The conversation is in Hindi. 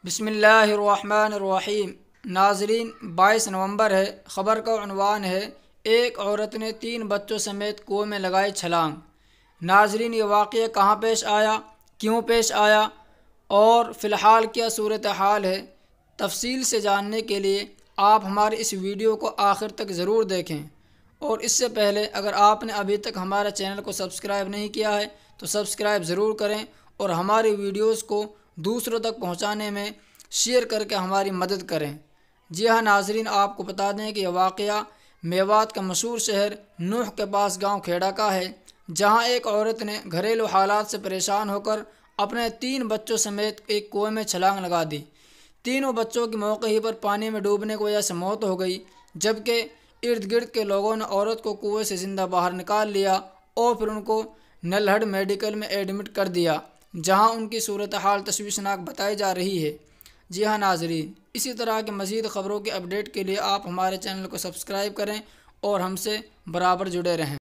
बिस्मिल्लाहिर्रहमानिर्रहीम। नाज़रीन, 22 नवंबर है। ख़बर का उन्वान है, एक औरत ने 3 बच्चों समेत कुएं में लगाई छलांग। नाज़रीन, ये वाक़या कहाँ पेश आया, क्यों पेश आया और फ़िलहाल क्या सूरत हाल है, तफसील से जानने के लिए आप हमारे इस वीडियो को आखिर तक ज़रूर देखें। और इससे पहले अगर आपने अभी तक हमारे चैनल को सब्सक्राइब नहीं किया है तो सब्सक्राइब ज़रूर करें और हमारी वीडियोज़ को दूसरों तक पहुंचाने में शेयर करके हमारी मदद करें। जी हाँ नाजरीन, आपको बता दें कि यह वाक़या मेवात का मशहूर शहर नूह के पास गांव खेड़ा का है, जहां एक औरत ने घरेलू हालात से परेशान होकर अपने 3 बच्चों समेत एक कुएं में छलांग लगा दी। तीनों बच्चों की मौके ही पर पानी में डूबने की वजह से मौत हो गई, जबकि इर्द गिर्द के लोगों ने औरत को कुएं से ज़िंदा बाहर निकाल लिया और फिर उनको नल्हड़ मेडिकल में एडमिट कर दिया, जहां उनकी सूरत हाल तशवीशनाक बताई जा रही है। जी हाँ नाजरीन, इसी तरह के मज़ीद ख़बरों के अपडेट के लिए आप हमारे चैनल को सब्सक्राइब करें और हमसे बराबर जुड़े रहें।